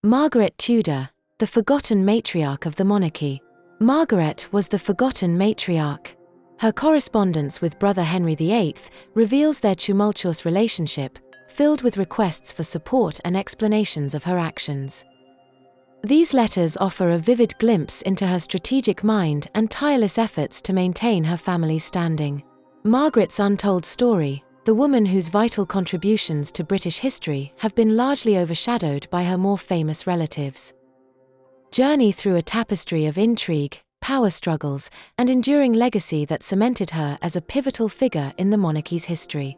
Margaret Tudor, the forgotten matriarch of the monarchy. Margaret was the forgotten matriarch. Her correspondence with brother Henry VIII reveals their tumultuous relationship, filled with requests for support and explanations of her actions. These letters offer a vivid glimpse into her strategic mind and tireless efforts to maintain her family's standing. Margaret's untold story, the woman whose vital contributions to British history have been largely overshadowed by her more famous relatives. Journey through a tapestry of intrigue, power struggles, and enduring legacy that cemented her as a pivotal figure in the monarchy's history.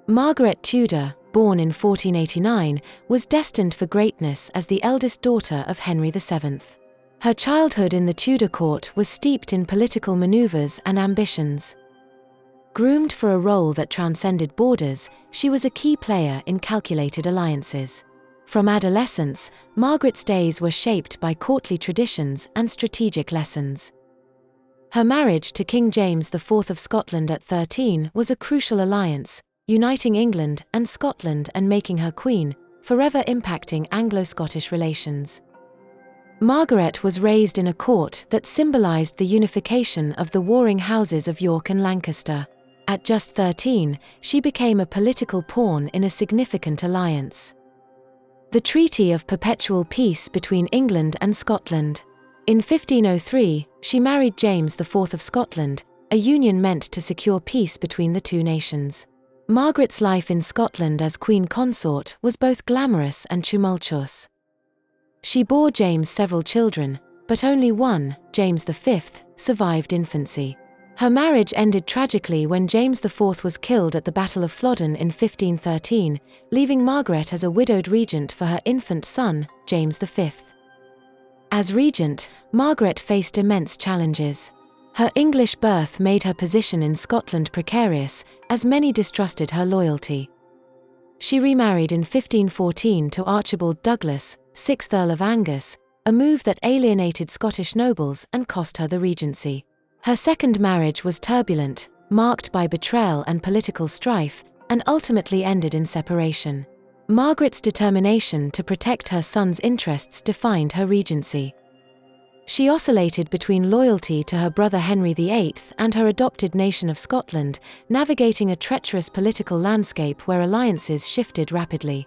Margaret Tudor, born in 1489, was destined for greatness as the eldest daughter of Henry VII. Her childhood in the Tudor court was steeped in political maneuvers and ambitions. Groomed for a role that transcended borders, she was a key player in calculated alliances. From adolescence, Margaret's days were shaped by courtly traditions and strategic lessons. Her marriage to King James IV of Scotland at 13 was a crucial alliance, uniting England and Scotland and making her queen, forever impacting Anglo-Scottish relations. Margaret was raised in a court that symbolized the unification of the warring houses of York and Lancaster. At just 13, she became a political pawn in a significant alliance. The Treaty of Perpetual Peace between England and Scotland. In 1503, she married James IV of Scotland, a union meant to secure peace between the two nations. Margaret's life in Scotland as queen consort was both glamorous and tumultuous. She bore James several children, but only one, James V, survived infancy. Her marriage ended tragically when James IV was killed at the Battle of Flodden in 1513, leaving Margaret as a widowed regent for her infant son, James V. As regent, Margaret faced immense challenges. Her English birth made her position in Scotland precarious, as many distrusted her loyalty. She remarried in 1514 to Archibald Douglas, 6th Earl of Angus, a move that alienated Scottish nobles and cost her the regency. Her second marriage was turbulent, marked by betrayal and political strife, and ultimately ended in separation. Margaret's determination to protect her son's interests defined her regency. She oscillated between loyalty to her brother Henry VIII and her adopted nation of Scotland, navigating a treacherous political landscape where alliances shifted rapidly.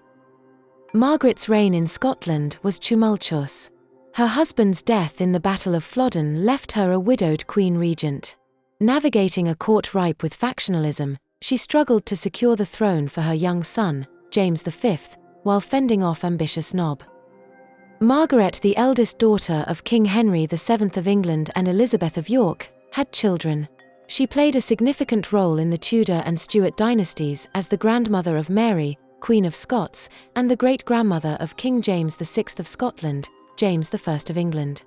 Margaret's reign in Scotland was tumultuous. Her husband's death in the Battle of Flodden left her a widowed queen regent. Navigating a court ripe with factionalism, she struggled to secure the throne for her young son, James V, while fending off ambitious Nob. Margaret, the eldest daughter of King Henry VII of England and Elizabeth of York, had children. She played a significant role in the Tudor and Stuart dynasties as the grandmother of Mary, Queen of Scots, and the great-grandmother of King James VI of Scotland, James I of England.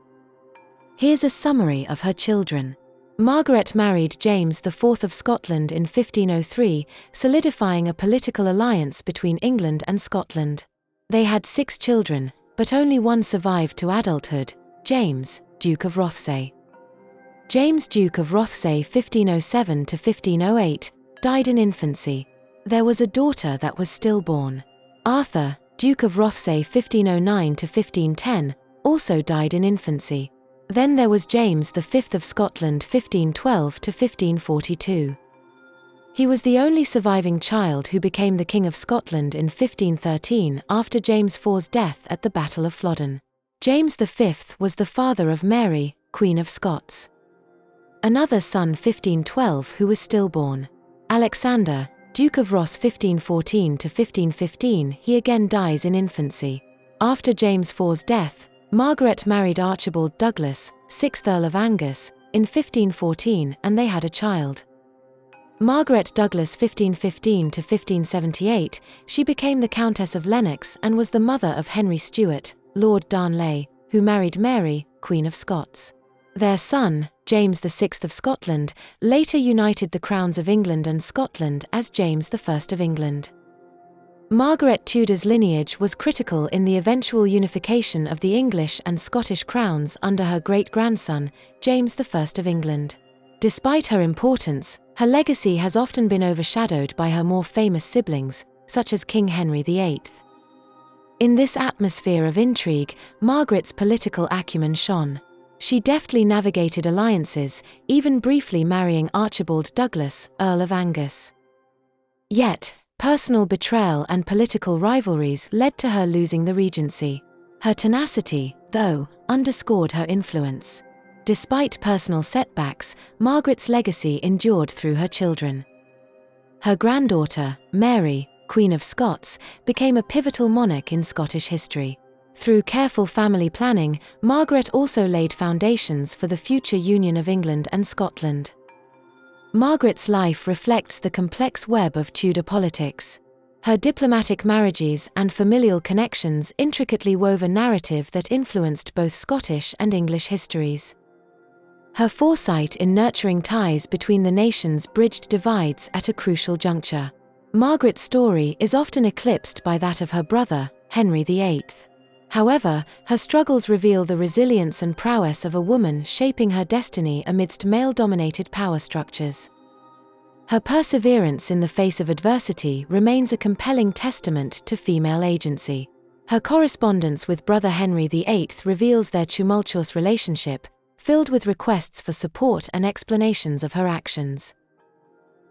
Here's a summary of her children. Margaret married James IV of Scotland in 1503, solidifying a political alliance between England and Scotland. They had 6 children, but only one survived to adulthood, James, Duke of Rothesay. James, Duke of Rothesay 1507 to 1508, died in infancy. There was a daughter that was stillborn. Arthur, Duke of Rothesay 1509 to 1510, also died in infancy. Then there was James V of Scotland 1512 to 1542. He was the only surviving child who became the King of Scotland in 1513 after James IV's death at the Battle of Flodden. James V was the father of Mary, Queen of Scots. Another son 1512 who was stillborn. Alexander, Duke of Ross 1514 to 1515, he again dies in infancy. After James IV's death, Margaret married Archibald Douglas, 6th Earl of Angus, in 1514 and they had a child. Margaret Douglas 1515 to 1578, she became the Countess of Lennox and was the mother of Henry Stuart, Lord Darnley, who married Mary, Queen of Scots. Their son, James VI of Scotland, later united the crowns of England and Scotland as James I of England. Margaret Tudor's lineage was critical in the eventual unification of the English and Scottish crowns under her great-grandson, James I of England. Despite her importance, her legacy has often been overshadowed by her more famous siblings, such as King Henry VIII. In this atmosphere of intrigue, Margaret's political acumen shone. She deftly navigated alliances, even briefly marrying Archibald Douglas, Earl of Angus. Yet, personal betrayal and political rivalries led to her losing the regency. Her tenacity, though, underscored her influence. Despite personal setbacks, Margaret's legacy endured through her children. Her granddaughter, Mary, Queen of Scots, became a pivotal monarch in Scottish history. Through careful family planning, Margaret also laid foundations for the future union of England and Scotland. Margaret's life reflects the complex web of Tudor politics. Her diplomatic marriages and familial connections intricately wove a narrative that influenced both Scottish and English histories. Her foresight in nurturing ties between the nations bridged divides at a crucial juncture. Margaret's story is often eclipsed by that of her brother, Henry VIII. However, her struggles reveal the resilience and prowess of a woman shaping her destiny amidst male-dominated power structures. Her perseverance in the face of adversity remains a compelling testament to female agency. Her correspondence with brother Henry VIII reveals their tumultuous relationship, filled with requests for support and explanations of her actions.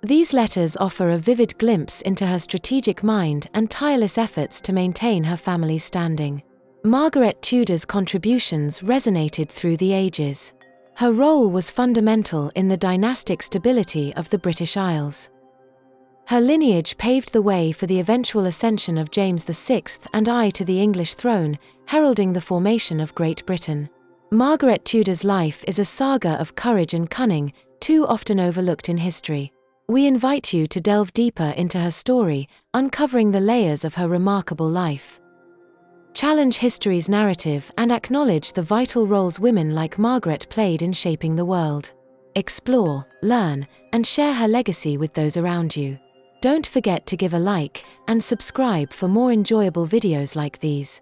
These letters offer a vivid glimpse into her strategic mind and tireless efforts to maintain her family's standing. Margaret Tudor's contributions resonated through the ages. Her role was fundamental in the dynastic stability of the British Isles. Her lineage paved the way for the eventual ascension of James VI and I to the English throne, heralding the formation of Great Britain. Margaret Tudor's life is a saga of courage and cunning, too often overlooked in history. We invite you to delve deeper into her story, uncovering the layers of her remarkable life. Challenge history's narrative and acknowledge the vital roles women like Margaret played in shaping the world. Explore, learn, and share her legacy with those around you. Don't forget to give a like and subscribe for more enjoyable videos like these.